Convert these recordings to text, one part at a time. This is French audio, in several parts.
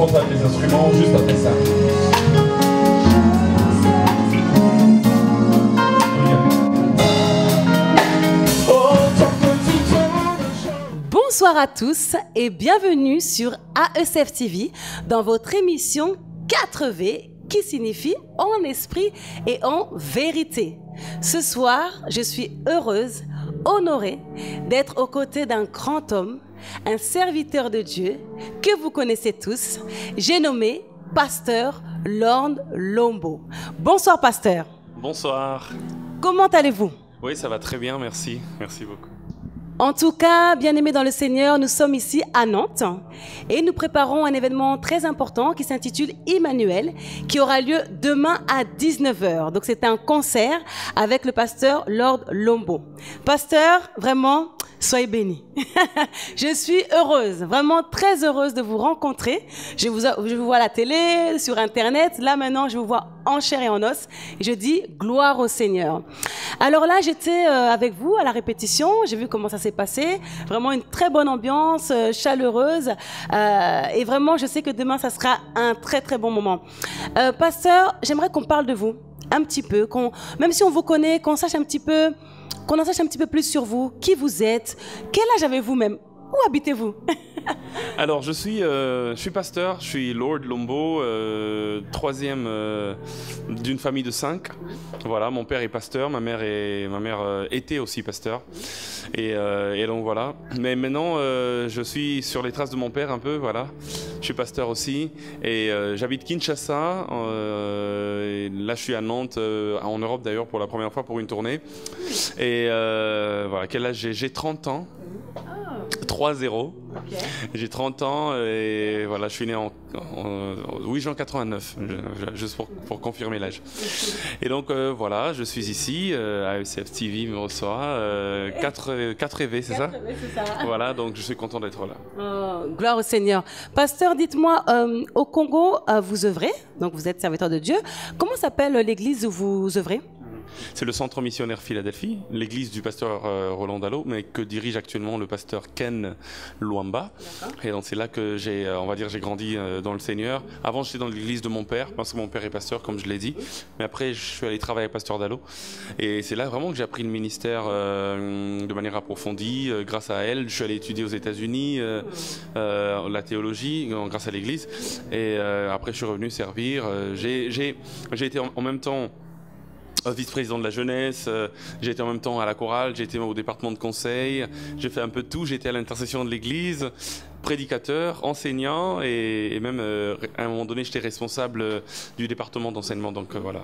rencontre avec les instruments juste après ça. Bonsoir à tous et bienvenue sur AECF TV dans votre émission 4V qui signifie en esprit et en vérité. Ce soir, je suis heureuse, honorée d'être aux côtés d'un grand homme, un serviteur de Dieu que vous connaissez tous. J'ai nommé Pasteur Lord Lombo. Bonsoir Pasteur. Bonsoir. Comment allez-vous? Oui, ça va très bien, merci. Merci beaucoup. En tout cas, bien-aimés dans le Seigneur, nous sommes ici à Nantes et nous préparons un événement très important qui s'intitule Emmanuel, qui aura lieu demain à 19h. Donc c'est un concert avec le pasteur Lord Lombo. Pasteur, vraiment, soyez bénis. Je suis heureuse, vraiment très heureuse de vous rencontrer. Je vous vois à la télé, sur Internet. Là maintenant, je vous vois en chair et en os. Et je dis gloire au Seigneur. Alors là, j'étais avec vous à la répétition. J'ai vu comment ça s'est passé. Vraiment une très bonne ambiance, chaleureuse. Et vraiment, je sais que demain, ça sera un très très bon moment. Pasteur, j'aimerais qu'on parle de vous un petit peu. Même si on vous connaît, qu'on sache un petit peu... Qu'on en sache un petit peu plus sur vous, qui vous êtes, quel âge avez-vous même, où habitez-vous? Alors, je suis pasteur, je suis Lord Lombo, troisième d'une famille de 5. Voilà, mon père est pasteur, ma mère était aussi pasteur. Et donc voilà. Mais maintenant, je suis sur les traces de mon père un peu, voilà. Je suis pasteur aussi. Et j'habite Kinshasa. Et là, je suis à Nantes, en Europe d'ailleurs, pour la première fois pour une tournée. Et voilà, quel âge j'ai? J'ai 30 ans. 3-0. Okay. J'ai 30 ans et voilà, je suis né en 8 juin 89, juste pour confirmer l'âge. Et donc voilà, je suis ici, AECF TV me reçoit, 4EV, c'est ça? 4EV, c'est ça. Voilà, donc je suis content d'être là. Oh, gloire au Seigneur. Pasteur, dites-moi, au Congo, vous œuvrez, donc vous êtes serviteur de Dieu. Comment s'appelle l'église où vous œuvrez? C'est le Centre Missionnaire Philadelphie, l'église du pasteur Roland Dallot, mais que dirige actuellement le pasteur Ken Luamba. Et donc c'est là que j'ai grandi dans le Seigneur. Avant, j'étais dans l'église de mon père, parce que mon père est pasteur, comme je l'ai dit. Mais après, je suis allé travailler avec pasteur Dallot. Et c'est là vraiment que j'ai appris le ministère de manière approfondie. Grâce à elle, je suis allé étudier aux États-Unis la théologie, grâce à l'église. Et après, je suis revenu servir. J'ai été en même temps vice-président de la jeunesse, j'ai été en même temps à la chorale, j'ai été au département de conseil, j'ai fait un peu de tout, j'ai été à l'intercession de l'église, prédicateur, enseignant et même à un moment donné j'étais responsable du département d'enseignement, donc voilà.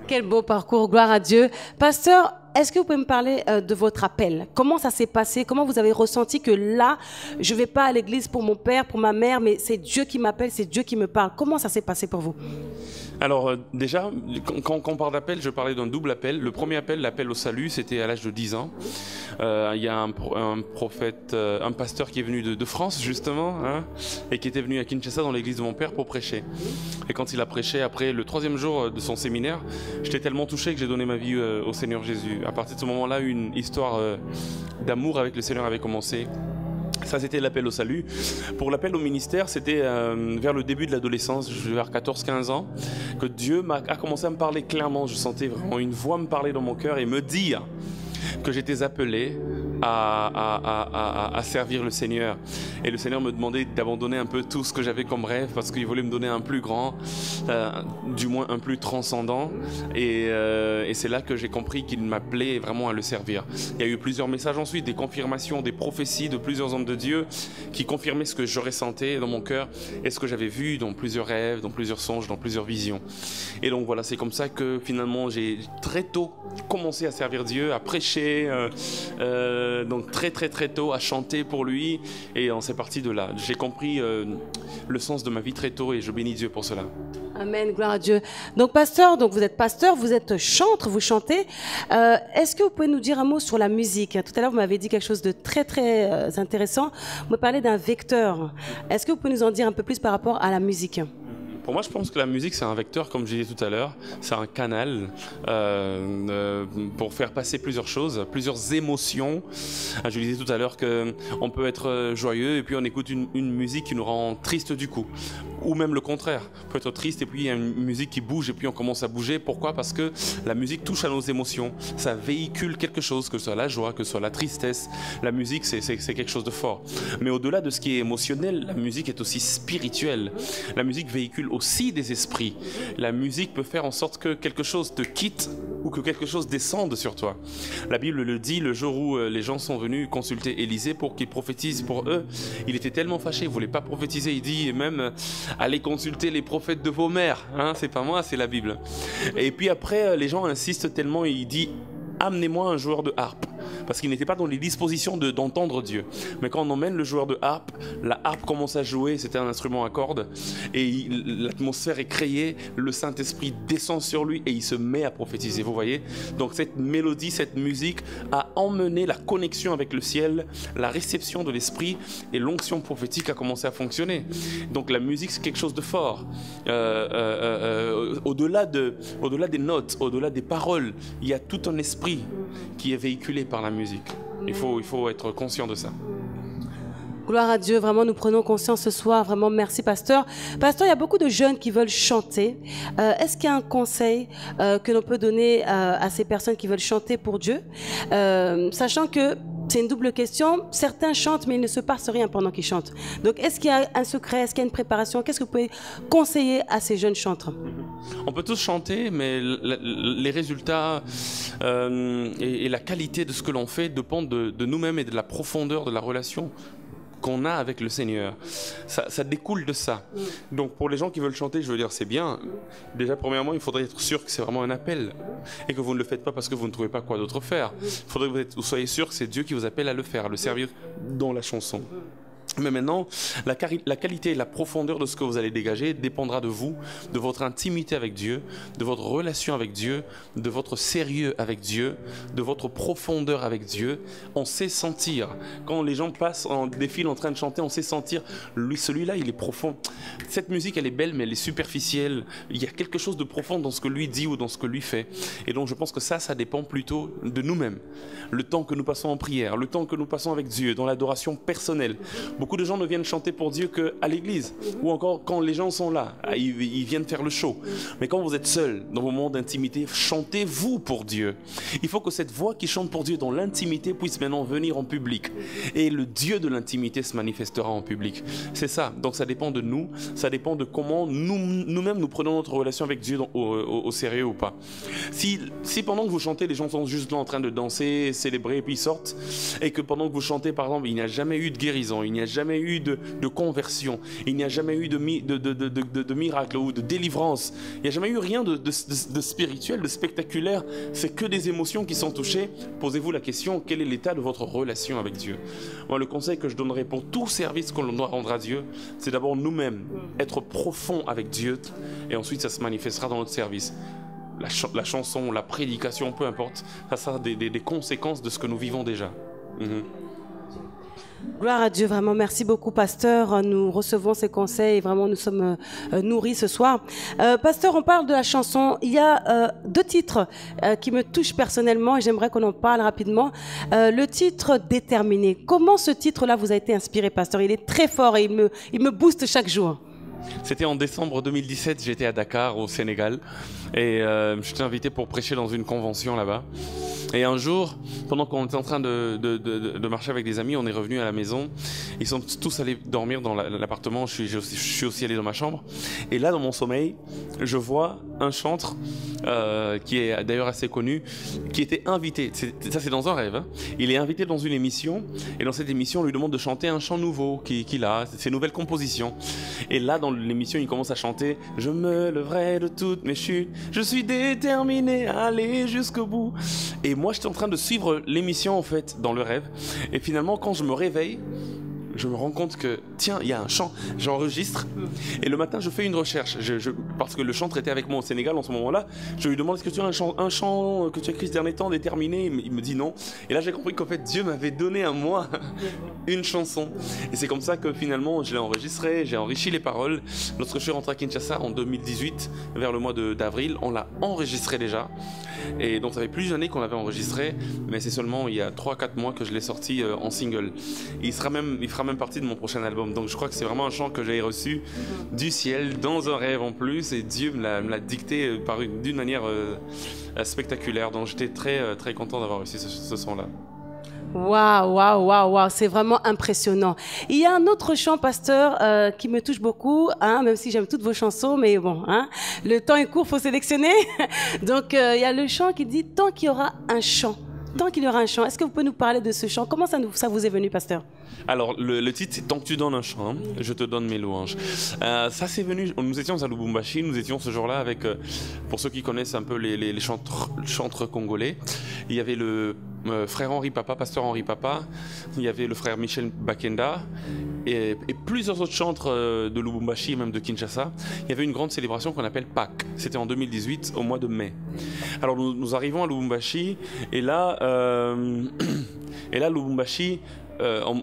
Quel beau parcours, gloire à Dieu. Pasteur, est-ce que vous pouvez me parler de votre appel? Comment ça s'est passé? Comment vous avez ressenti que là, je ne vais pas à l'église pour mon père, pour ma mère, mais c'est Dieu qui m'appelle, c'est Dieu qui me parle? Comment ça s'est passé pour vous? Alors déjà, quand on parle d'appel, je parlais d'un double appel. Le premier appel, l'appel au salut, c'était à l'âge de 10 ans. Il y a un prophète, un pasteur qui est venu de France justement, hein, et qui était venu à Kinshasa dans l'église de mon père pour prêcher. Et quand il a prêché, après le 3e jour de son séminaire, j'étais tellement touché que j'ai donné ma vie au Seigneur Jésus. À partir de ce moment-là, une histoire d'amour avec le Seigneur avait commencé. Ça, c'était l'appel au salut. Pour l'appel au ministère, c'était vers le début de l'adolescence, vers 14-15 ans, que Dieu a commencé à me parler clairement. Je sentais vraiment une voix me parler dans mon cœur et me dire que j'étais appelé à servir le Seigneur. Et le Seigneur me demandait d'abandonner un peu tout ce que j'avais comme rêve parce qu'il voulait me donner un plus grand, du moins un plus transcendant. Et c'est là que j'ai compris qu'il m'appelait vraiment à le servir. Il y a eu plusieurs messages ensuite, des confirmations, des prophéties de plusieurs hommes de Dieu qui confirmaient ce que je ressentais dans mon cœur et ce que j'avais vu dans plusieurs rêves, dans plusieurs songes, dans plusieurs visions. Et donc voilà, c'est comme ça que finalement j'ai très tôt commencé à servir Dieu, à prêcher, donc très tôt, à chanter pour lui, et c'est parti de là. J'ai compris le sens de ma vie très tôt et je bénis Dieu pour cela. Amen, gloire à Dieu. Donc pasteur, vous êtes chantre, vous chantez. Est-ce que vous pouvez nous dire un mot sur la musique? Tout à l'heure, vous m'avez dit quelque chose de très intéressant. Vous me parlez d'un vecteur. Est-ce que vous pouvez nous en dire un peu plus par rapport à la musique? Pour moi, je pense que la musique, c'est un vecteur, comme je disais tout à l'heure. C'est un canal pour faire passer plusieurs choses, plusieurs émotions. Je disais tout à l'heure qu'on peut être joyeux et puis on écoute une musique qui nous rend triste du coup. ou même le contraire. On peut être triste et puis il y a une musique qui bouge et puis on commence à bouger. Pourquoi? Parce que la musique touche à nos émotions. Ça véhicule quelque chose, que ce soit la joie, que ce soit la tristesse. La musique, c'est quelque chose de fort. Mais au-delà de ce qui est émotionnel, la musique est aussi spirituelle. La musique véhicule aussi des esprits. La musique peut faire en sorte que quelque chose te quitte ou que quelque chose descende sur toi. La Bible le dit, le jour où les gens sont venus consulter Élisée pour qu'il prophétise pour eux, il était tellement fâché, il ne voulait pas prophétiser. Il dit même, allez consulter les prophètes de vos mères. Hein, c'est pas moi, c'est la Bible. Et puis après, les gens insistent tellement, il dit, amenez-moi un joueur de harpe. Parce qu'il n'était pas dans les dispositions d'entendre Dieu. Mais quand on emmène le joueur de harpe, la harpe commence à jouer, c'était un instrument à cordes, et l'atmosphère est créée, le Saint-Esprit descend sur lui et il se met à prophétiser, vous voyez. Donc cette mélodie, cette musique a emmené la connexion avec le ciel, la réception de l'Esprit, et l'onction prophétique a commencé à fonctionner. Donc la musique, c'est quelque chose de fort. Au-delà des notes, au-delà des paroles, il y a tout un esprit qui est véhiculé par la musique. Il faut être conscient de ça. Gloire à Dieu, vraiment nous prenons conscience ce soir, vraiment merci pasteur. Pasteur, il y a beaucoup de jeunes qui veulent chanter. Est-ce qu'il y a un conseil que l'on peut donner à ces personnes qui veulent chanter pour Dieu, sachant que c'est une double question, certains chantent mais il ne se passe rien pendant qu'ils chantent. Donc est-ce qu'il y a un secret, est-ce qu'il y a une préparation? Qu'est-ce que vous pouvez conseiller à ces jeunes chanteurs? On peut tous chanter, mais les résultats et la qualité de ce que l'on fait dépendent de nous-mêmes et de la profondeur de la relation qu'on a avec le Seigneur. Ça découle de ça. Donc pour les gens qui veulent chanter, je veux dire, c'est bien. Déjà, premièrement, il faudrait être sûr que c'est vraiment un appel et que vous ne le faites pas parce que vous ne trouvez pas quoi d'autre faire. Il faudrait que vous soyez sûr que c'est Dieu qui vous appelle à le faire, à le servir dans la chanson. Mais maintenant, la qualité et la profondeur de ce que vous allez dégager dépendra de vous, de votre intimité avec Dieu, de votre relation avec Dieu, de votre sérieux avec Dieu, de votre profondeur avec Dieu. On sait sentir. Quand les gens passent en défilent en train de chanter, on sait sentir, celui-là, il est profond. Cette musique, elle est belle, mais elle est superficielle. Il y a quelque chose de profond dans ce que lui dit ou dans ce que lui fait. Et donc, je pense que ça dépend plutôt de nous-mêmes. Le temps que nous passons en prière, le temps que nous passons avec Dieu, dans l'adoration personnelle. Beaucoup de gens ne viennent chanter pour Dieu qu'à l'église, ou encore quand les gens sont là, ils viennent faire le show. Mais quand vous êtes seul, dans vos moments d'intimité, chantez-vous pour Dieu. Il faut que cette voix qui chante pour Dieu dans l'intimité puisse maintenant venir en public. Et le Dieu de l'intimité se manifestera en public. C'est ça. Donc ça dépend de nous, ça dépend de comment nous-mêmes nous prenons notre relation avec Dieu au sérieux ou pas. Si pendant que vous chantez, les gens sont juste là en train de danser, célébrer, et puis ils sortent, et que pendant que vous chantez, par exemple, il n'y a jamais eu de guérison, il n'y a jamais eu de conversion, il n'y a jamais eu de miracle ou de délivrance, il n'y a jamais eu rien de spirituel, de spectaculaire, c'est que des émotions qui sont touchées. Posez-vous la question, quel est l'état de votre relation avec Dieu? Moi, le conseil que je donnerais pour tout service que l'on doit rendre à Dieu, c'est d'abord nous-mêmes, être profond avec Dieu, et ensuite ça se manifestera dans notre service. La chanson, la prédication, peu importe, ça sera des conséquences de ce que nous vivons déjà. Gloire à Dieu, vraiment merci beaucoup pasteur, nous recevons ces conseils et vraiment nous sommes nourris ce soir. Pasteur, on parle de la chanson, il y a deux titres qui me touchent personnellement et j'aimerais qu'on en parle rapidement. Le titre Déterminé, comment ce titre-là vous a été inspiré pasteur? Il est très fort et il me booste chaque jour. C'était en décembre 2017, j'étais à Dakar au Sénégal et j'étais invité pour prêcher dans une convention là-bas. Et un jour, pendant qu'on était en train de marcher avec des amis, on est revenu à la maison. Ils sont tous allés dormir dans l'appartement, je suis aussi allé dans ma chambre. Et là, dans mon sommeil, je vois un chanteur qui est d'ailleurs assez connu, qui était invité, ça c'est dans un rêve, hein. Il est invité dans une émission, et dans cette émission, on lui demande de chanter un chant nouveau qu'il a, ses nouvelles compositions. Et là, dans l'émission, il commence à chanter « Je me leverai de toutes mes chutes, je suis déterminé à aller jusqu'au bout ». Et moi, j'étais en train de suivre l'émission, en fait, dans le rêve. Et finalement, quand je me réveille, je me rends compte que, tiens, il y a un chant, j'enregistre. Et le matin, je fais une recherche. Parce que le chanteur était avec moi au Sénégal en ce moment-là. Je lui demande, est-ce que tu as un chant que tu as écrit ces derniers temps déterminé? Il me dit non. Et là, j'ai compris qu'en fait, Dieu m'avait donné à moi une chanson. Et c'est comme ça que finalement, je l'ai enregistré, j'ai enrichi les paroles. Lorsque je suis rentré à Kinshasa en 2018, vers le mois d'avril, on l'a enregistré déjà. Et donc, ça fait plusieurs années qu'on l'avait enregistré, mais c'est seulement il y a 3-4 mois que je l'ai sorti en single. Il fera même même partie de mon prochain album. Donc je crois que c'est vraiment un chant que j'ai reçu du ciel, dans un rêve en plus, et Dieu me l'a dicté d'une manière spectaculaire. Donc j'étais très content d'avoir reçu ce son-là. Waouh, waouh, waouh, waouh, c'est vraiment impressionnant. Il y a un autre chant, pasteur, qui me touche beaucoup, hein, même si j'aime toutes vos chansons, mais bon, hein, le temps est court, faut sélectionner. Donc, il y a le chant qui dit « Tant qu'il y aura un chant ». Tant qu'il y aura un chant. Est-ce que vous pouvez nous parler de ce chant? Comment ça vous est venu, pasteur? Alors, le titre, c'est « Tant que tu donnes un chant, je te donne mes louanges ». Ça, c'est venu, nous étions à Lubumbashi, nous étions ce jour-là avec, pour ceux qui connaissent un peu les chanteurs congolais, il y avait le frère Henri Papa, pasteur Henri Papa, il y avait le frère Michel Bakenda, et plusieurs autres chantres de Lubumbashi et même de Kinshasa. Il y avait une grande célébration qu'on appelle Pâques. C'était en 2018, au mois de mai. Alors, nous arrivons à Lubumbashi, et là Lubumbashi,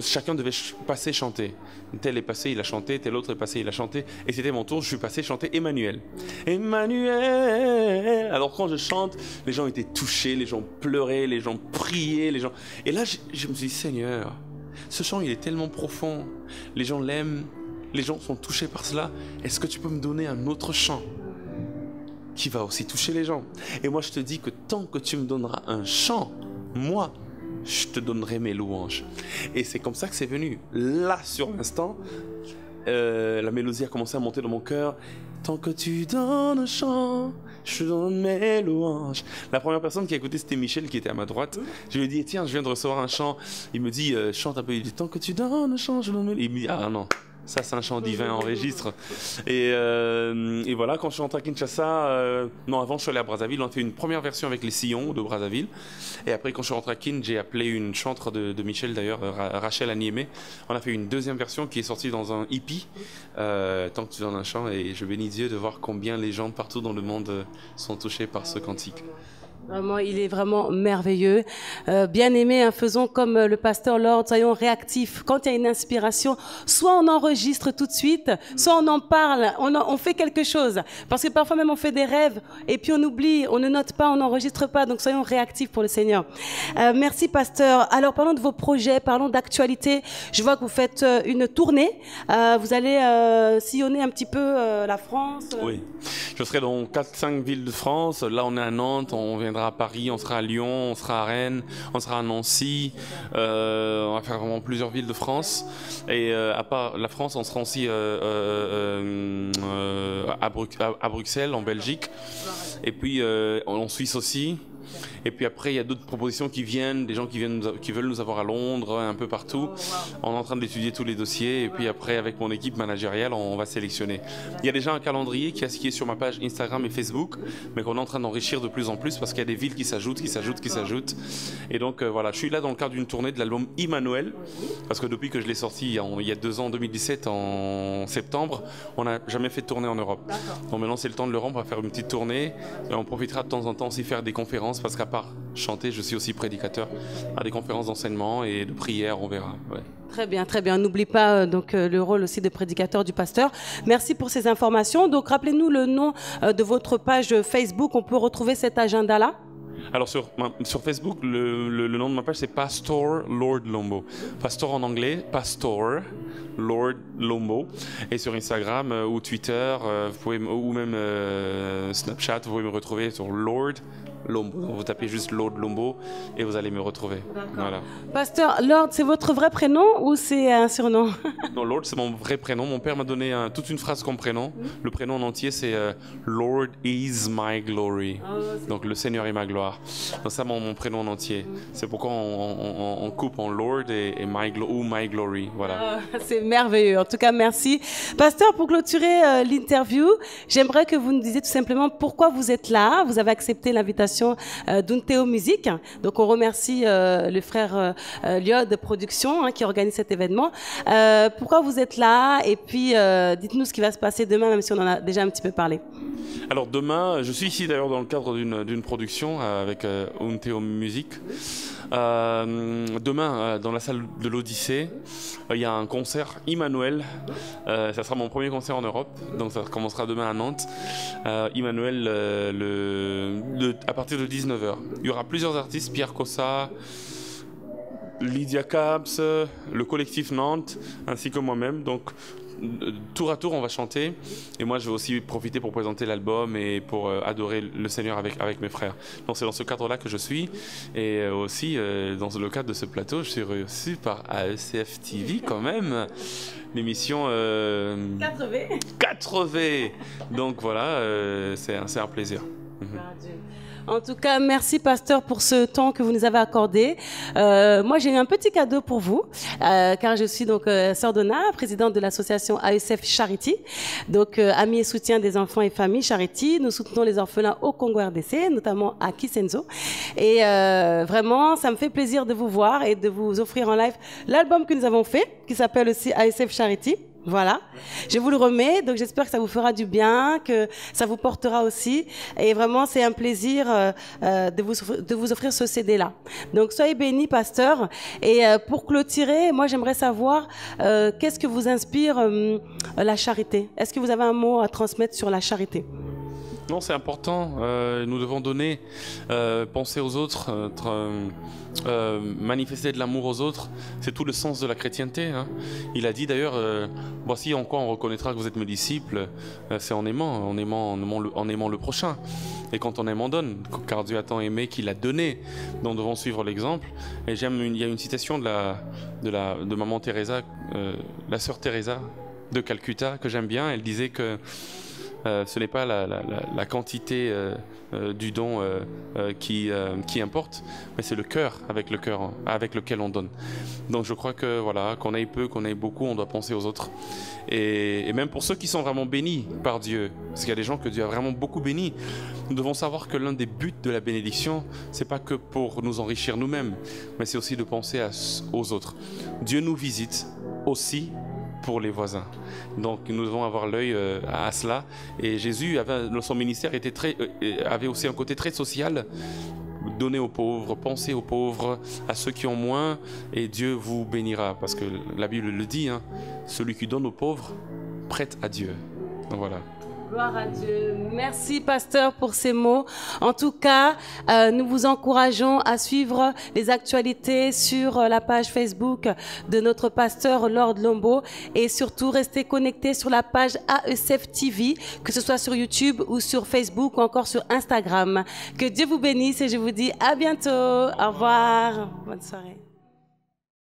chacun devait passer chanter. Tel est passé, il a chanté, tel autre est passé, il a chanté. Et c'était mon tour, je suis passé chanter Emmanuel. Emmanuel. Alors quand je chante, les gens étaient touchés, les gens pleuraient, les gens priaient, les gens... Et là, je me suis dit, Seigneur, ce chant, il est tellement profond. Les gens l'aiment, les gens sont touchés par cela. Est-ce que tu peux me donner un autre chant qui va aussi toucher les gens? Et moi, je te dis que tant que tu me donneras un chant, moi, je te donnerai mes louanges. Et c'est comme ça que c'est venu. Là, sur l'instant, la mélodie a commencé à monter dans mon cœur. Tant que tu donnes un chant, je te donne mes louanges. La première personne qui a écouté, c'était Michel, qui était à ma droite. Je lui ai dit, tiens, je viens de recevoir un chant. Il me dit, chante un peu. Il dit, tant que tu donnes un chant, je te donne mes louanges. Il me dit, ah non. Ça, c'est un chant divin en registre. Et voilà, quand je suis rentré à Kinshasa, non, avant, je suis allé à Brazzaville. On a fait une première version avec les Sillons de Brazzaville. Et après, quand je suis rentré à Kin, j'ai appelé une chantre de Michel, d'ailleurs, Rachel Aniémé. On a fait une deuxième version qui est sortie dans un hippie, tant que tu donnes un chant. Et je bénis Dieu de voir combien les gens partout dans le monde sont touchés par ce cantique. Vraiment, il est vraiment merveilleux. Bien-aimé, hein, faisons comme le pasteur Lord, soyons réactifs. Quand il y a une inspiration, soit on enregistre tout de suite, soit on en parle, on fait quelque chose. Parce que parfois même on fait des rêves et puis on oublie, on ne note pas, on n'enregistre pas. Donc soyons réactifs pour le Seigneur. Merci pasteur. Alors parlons de vos projets, parlons d'actualité. Je vois que vous faites une tournée. Vous allez sillonner un petit peu la France. Oui, je serai dans 4-5 villes de France. Là on est à Nantes, on viendra à Paris, on sera à Lyon, on sera à Rennes, on sera à Nancy, on va faire vraiment plusieurs villes de France. Et à part la France, on sera aussi à Bruxelles, en Belgique, et puis en Suisse aussi. Et puis après, il y a d'autres propositions qui viennent, des gens qui veulent nous avoir à Londres, un peu partout. On est en train d'étudier tous les dossiers. Et puis après, avec mon équipe managériale, on va sélectionner. Il y a déjà un calendrier qui est sur ma page Instagram et Facebook, mais qu'on est en train d'enrichir de plus en plus parce qu'il y a des villes qui s'ajoutent. Et donc voilà, je suis là dans le cadre d'une tournée de l'album Emmanuel, parce que depuis que je l'ai sorti il y a 2 ans, en 2017, en septembre, on n'a jamais fait de tournée en Europe. Donc maintenant, c'est le temps de l'Europe, on va faire une petite tournée. Et on profitera de temps en temps aussi faire des conférences, parce qu'à part chanter, je suis aussi prédicateur à des conférences d'enseignement et de prière, on verra. Ouais. Très bien, très bien. N'oublie pas donc le rôle aussi de prédicateur du pasteur. Merci pour ces informations. Donc rappelez-nous le nom de votre page Facebook. On peut retrouver cet agenda-là? Alors sur Facebook, le nom de ma page c'est Pastor Lord Lombo. Pastor en anglais, Pastor Lord Lombo. Et sur Instagram ou Twitter, ou même Snapchat, vous pouvez me retrouver sur Lord Lombo. Vous tapez juste Lord Lombo et vous allez me retrouver. Voilà. Pasteur Lord, c'est votre vrai prénom ou c'est un surnom? Non, Lord, c'est mon vrai prénom. Mon père m'a donné toute une phrase comme prénom. Le prénom en entier, c'est Lord is my glory. Donc le Seigneur est ma gloire. Donc ça, mon prénom en entier. C'est pourquoi on coupe en Lord et my glory. Voilà. C'est merveilleux. En tout cas, merci. Pasteur, pour clôturer l'interview, j'aimerais que vous nous disiez tout simplement pourquoi vous êtes là. Vous avez accepté l'invitation d'Unteo Musique. Donc on remercie le frère Liod de Production qui organise cet événement. Pourquoi vous êtes là? Et puis dites-nous ce qui va se passer demain, même si on en a déjà un petit peu parlé. Alors demain, je suis ici d'ailleurs dans le cadre d'une production avec Unteo Musique. Demain, dans la salle de l'Odyssée, il y a un concert Emmanuel. Ça sera mon premier concert en Europe, donc ça commencera demain à Nantes. Emmanuel, à partir de 19h. Il y aura plusieurs artistes, Pierre Cossa, Lydia Caps, le collectif Nantes, ainsi que moi-même. Donc, tour à tour, on va chanter. Et moi, je vais aussi profiter pour présenter l'album et pour adorer le Seigneur avec mes frères. Donc, c'est dans ce cadre-là que je suis. Et aussi, dans le cadre de ce plateau, je suis reçu par AECF TV quand même. L'émission 4V. 4V. Donc, voilà, c'est un plaisir. En tout cas, merci pasteur pour ce temps que vous nous avez accordé. Moi, j'ai un petit cadeau pour vous, car je suis donc sœur Donna, présidente de l'association AECF Charity, donc amis et soutien des enfants et familles Charity. Nous soutenons les orphelins au Congo RDC, notamment à Kisenzo. Et vraiment, ça me fait plaisir de vous voir et de vous offrir en live l'album que nous avons fait, qui s'appelle aussi AECF Charity. Voilà, je vous le remets, donc j'espère que ça vous fera du bien, que ça vous portera aussi. Et vraiment, c'est un plaisir de vous offrir ce CD-là. Donc, soyez bénis, pasteur. Et pour clôturer, moi, j'aimerais savoir qu'est-ce que vous inspire la charité. Est-ce que vous avez un mot à transmettre sur la charité? Non, c'est important. Nous devons donner, penser aux autres, manifester de l'amour aux autres. C'est tout le sens de la chrétienté. Hein. Il a dit d'ailleurs, voici en quoi on reconnaîtra que vous êtes mes disciples, c'est en aimant le prochain. Et quand on aime, on donne, car Dieu a tant aimé qu'il a donné. Donc nous devons suivre l'exemple. Et il y a une citation de maman Teresa, la sœur Teresa de Calcutta, que j'aime bien. Elle disait que ce n'est pas la quantité du don qui importe, mais c'est le cœur avec lequel on donne. Donc je crois que voilà, qu'on ait peu, qu'on ait beaucoup, on doit penser aux autres. Et même pour ceux qui sont vraiment bénis par Dieu, parce qu'il y a des gens que Dieu a vraiment beaucoup bénis, nous devons savoir que l'un des buts de la bénédiction, c'est pas que pour nous enrichir nous-mêmes, mais c'est aussi de penser aux autres. Dieu nous visite aussi pour les voisins. Donc nous devons avoir l'œil à cela. Et Jésus, dans son ministère, avait aussi un côté très social. Donner aux pauvres, penser aux pauvres, à ceux qui ont moins, et Dieu vous bénira. Parce que la Bible le dit, hein, celui qui donne aux pauvres prête à Dieu. Donc voilà. Gloire à Dieu. Merci, pasteur, pour ces mots. En tout cas, nous vous encourageons à suivre les actualités sur la page Facebook de notre pasteur Lord Lombo et surtout restez connectés sur la page AECF TV, que ce soit sur YouTube ou sur Facebook ou encore sur Instagram. Que Dieu vous bénisse et je vous dis à bientôt. Au revoir. Bonne soirée.